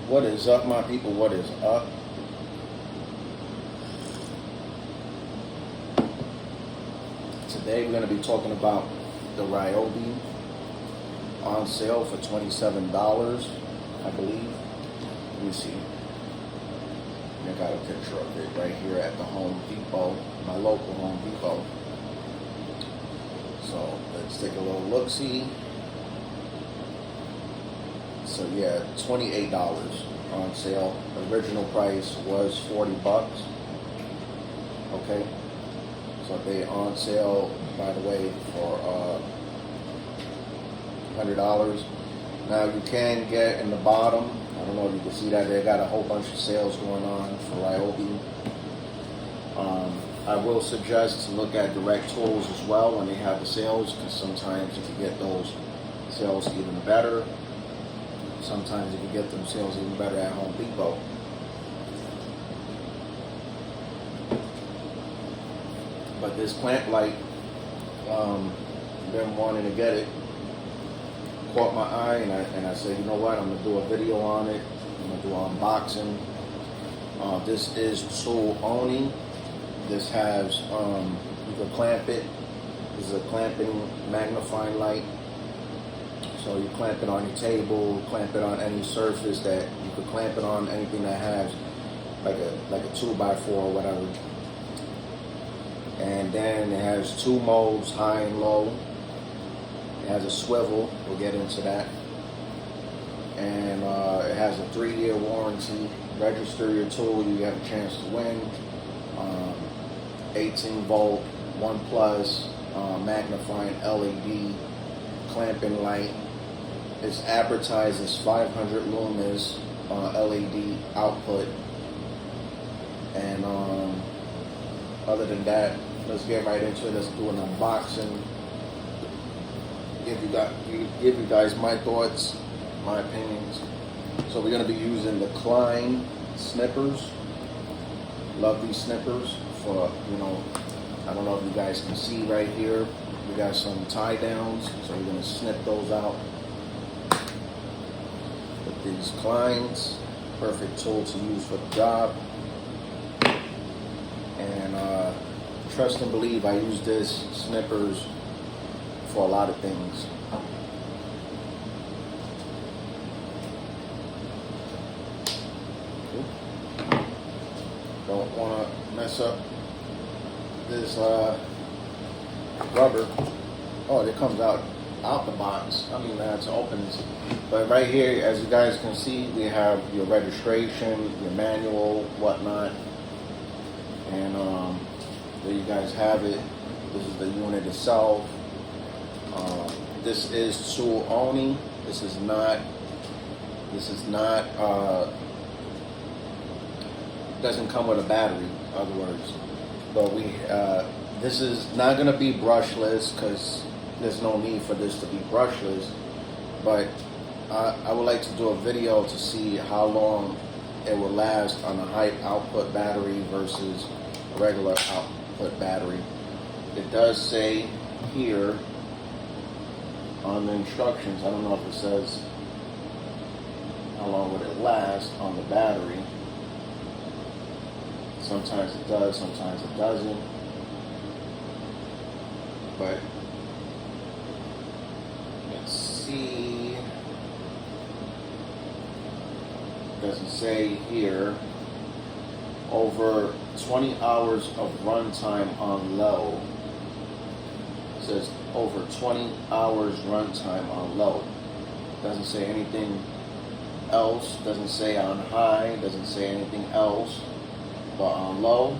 What is up, my people? What is up? Today we're going to be talking about the Ryobi on sale for $27, I believe. Let me see. I got a picture of it right here at the Home Depot, my local Home Depot. So let's take a little look-see. So yeah, $28 on sale. The original price was 40 bucks. Okay. So they on sale, by the way, for $100. Now you can get in the bottom, I don't know if you can see that, they got a whole bunch of sales going on for Ryobi. I will suggest to look at direct tools as well when they have the sales, because sometimes you can get those sales even better. Sometimes you can get them sales even better at Home Depot. But this clamp light, been wanting to get it, caught my eye, and I said, you know what, I'm gonna do a video on it. I'm gonna do an unboxing. This is tool only. This has, you can clamp it. This is a clamping magnifying light. So you clamp it on your table, clamp it on any surface that you could clamp it on, anything that has like a 2x4 or whatever. And then it has two modes, high and low. It has a swivel, we'll get into that. And it has a 3-year warranty. Register your tool, you have a chance to win. 18 volt, 1+ magnifying LED clamping light. It's advertised as 500 lumens LED output. And other than that, let's get right into it. Let's do an unboxing. Give you guys my thoughts, my opinions. So we're going to be using the Klein snippers. Love these snippers for, I don't know if you guys can see right here. We got some tie downs, so we're going to snip those out. With these Kleins, perfect tool to use for the job. And trust and believe, I use this snippers for a lot of things. Don't want to mess up this rubber. Oh, it comes out the box. I mean, that's opens. But right here, as you guys can see, we have your registration, your manual, whatnot. And there you guys have it. This is the unit itself. This is tool only. This is not doesn't come with a battery, in other words. But this is not going to be brushless, because there's no need for this to be brushless. But I would like to do a video to see how long it will last on a high output battery versus a regular output battery. It does say here on the instructions, I don't know if it says how long would it last on the battery. Sometimes it does, sometimes it doesn't. But let's see. It doesn't say here. Over 20 hours of runtime on low. It says over 20 hours runtime on low. Doesn't say anything else. Doesn't say on high. Doesn't say anything else. But on low,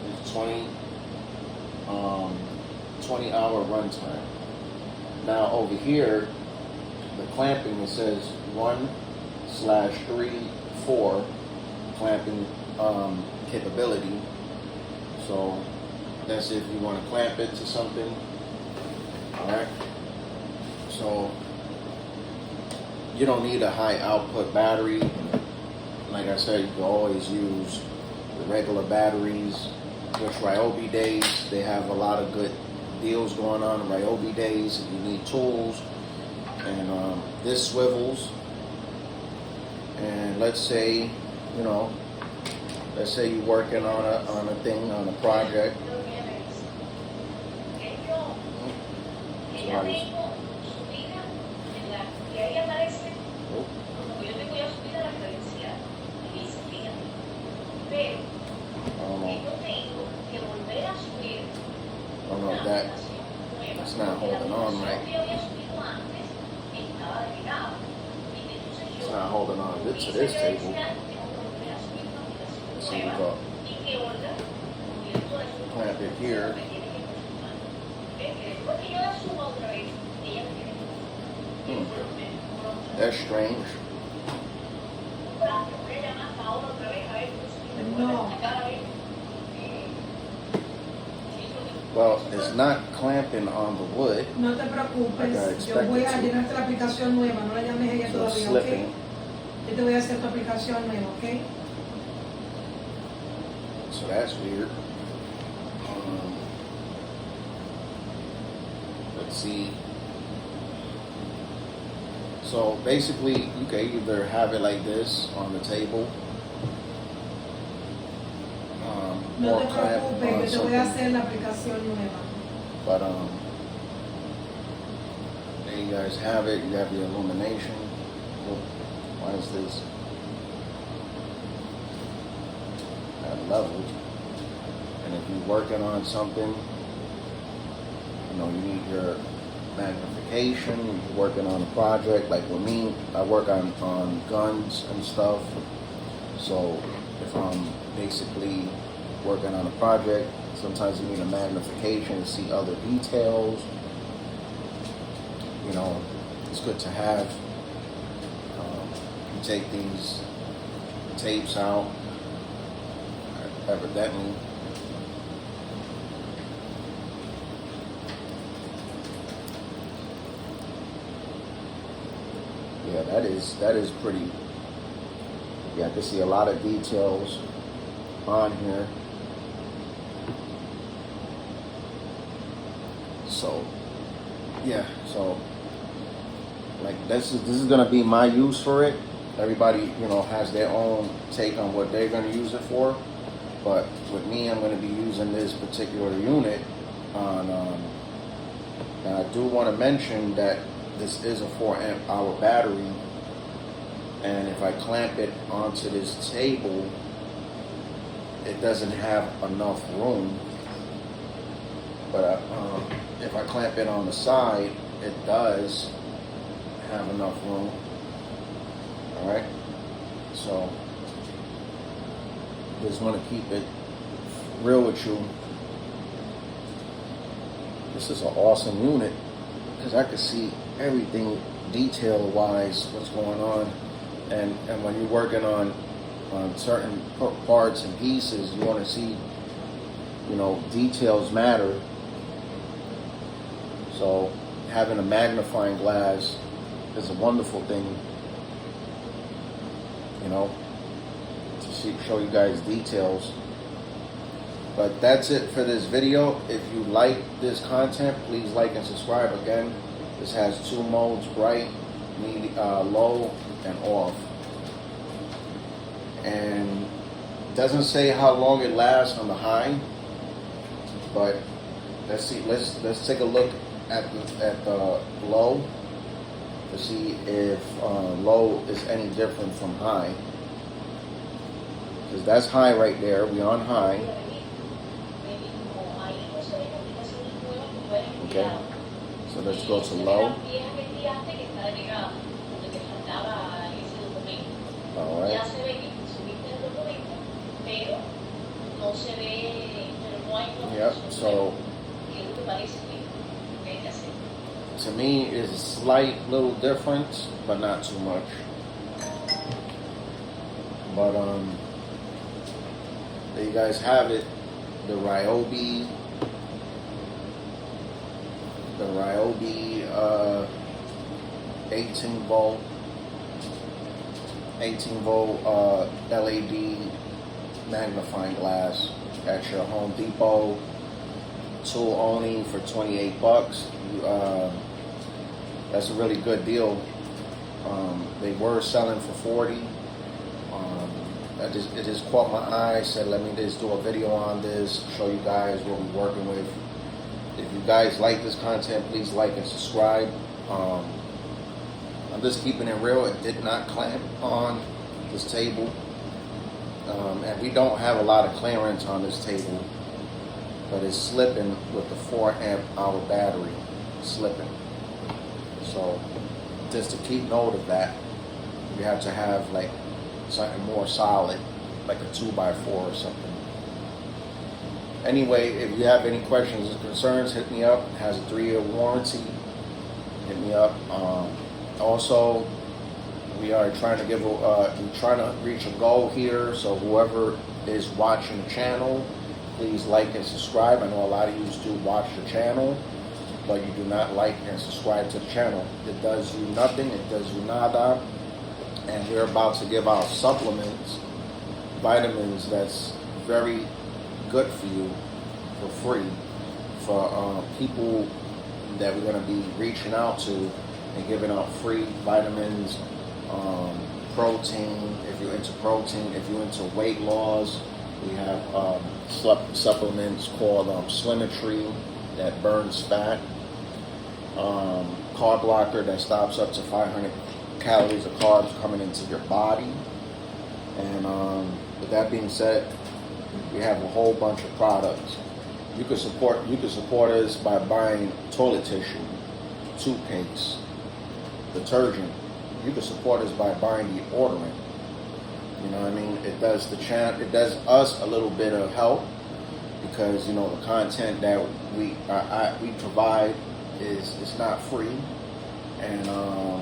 it's 20 hour runtime. Now over here, the clamping, it says 1/3/4 clamping capability. So that's if you want to clamp it to something. Alright. So you don't need a high output battery. Like I said, you can always use the regular batteries. With Ryobi days, they have a lot of good deals going on. Ryobi days, if you need tools. And this swivels. And let's say, you know, let's say you're working on a thing, on a project. Somebody's, I don't know if that's not holding on right. It's not holding on to this table. Let's see, we go clamp it here. That's strange. No. Well, it's not clamping on the wood. No te preocupes, yo voy a llenarte la aplicación nueva, no la llames a ella So it's todavía, slipping. ¿ok? Yo te voy a hacer tu aplicación nueva, ¿ok? So that's weird. Let's see. So basically, you can either have it like this on the table, No or te clamp on preocupes, yo te voy a something. hacer la aplicación nueva. But there you guys have it. You have the illumination. Oh, why is this at level? And if you're working on something, you know, you need your magnification. You're working on a project. Like with me, I work on guns and stuff. So if I'm basically working on a project, sometimes you need a magnification to see other details. You know, it's good to have. You take these tapes out, evidently. Yeah, that is pretty. Yeah, I can see a lot of details on here. So, yeah, so like this is gonna be my use for it. Everybody, you know, has their own take on what they're gonna use it for. But with me, I'm gonna be using this particular unit on. And I do want to mention that this is a 4 amp hour battery, and if I clamp it onto this table, it doesn't have enough room. But if I clamp it on the side, it does have enough room. All right, so just want to keep it real with you. This is an awesome unit because I can see everything detail-wise, what's going on, and when you're working on certain parts and pieces, you want to see, you know, details matter. So having a magnifying glass is a wonderful thing, you know, to show you guys details. But that's it for this video. If you like this content, please like and subscribe. Again, this has 2 modes: bright, low, and off. And it doesn't say how long it lasts on the high, but let's see. Let's take a look at the low to see if low is any different from high. Because that's high right there. We're on high. Okay, so let's go to low. All right. Yep, so to me it's a slight little difference, but not too much. But there you guys have it. The Ryobi 18 volt LED magnifying glass at your Home Depot. Tool only for $28. That's a really good deal. They were selling for $40, It just caught my eye. I said, let me just do a video on this, show you guys what we're working with. If you guys like this content, please like and subscribe. I'm just keeping it real. It did not clamp on this table. And we don't have a lot of clearance on this table, but it's slipping with the 4 amp hour battery slipping. So just to keep note of that, we have to have like something more solid, like a 2x4 or something. Anyway, if you have any questions or concerns, hit me up. It has a 3-year warranty. Hit me up. Also, we are trying to we're trying to reach a goal here. So whoever is watching the channel, please like and subscribe. I know a lot of you do watch the channel, but you do not like and subscribe to the channel. It does you nothing. It does you nada. And we're about to give out supplements, vitamins that's very good for you for free for people that we're going to be reaching out to and giving out free vitamins, protein, if you're into protein, if you're into weight loss. We have supplements called Slimetry that burns fat, carb blocker that stops up to 500 calories of carbs coming into your body. And with that being said, we have a whole bunch of products. You can support us by buying toilet tissue, toothpaste, detergent. You can support us by buying deodorant. You know what I mean? It does it does us a little bit of help, because you know the content that we provide is not free, and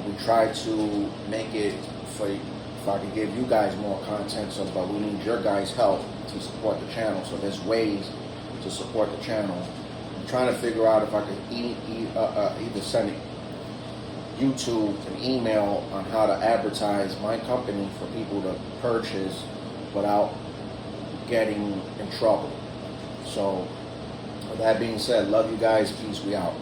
we try to make it for. If I could give you guys more content, but we need your guys' help to support the channel. So there's ways to support the channel. I'm trying to figure out if I could either send YouTube an email on how to advertise my company for people to purchase without getting in trouble. So with that being said, love you guys. Peace. We out.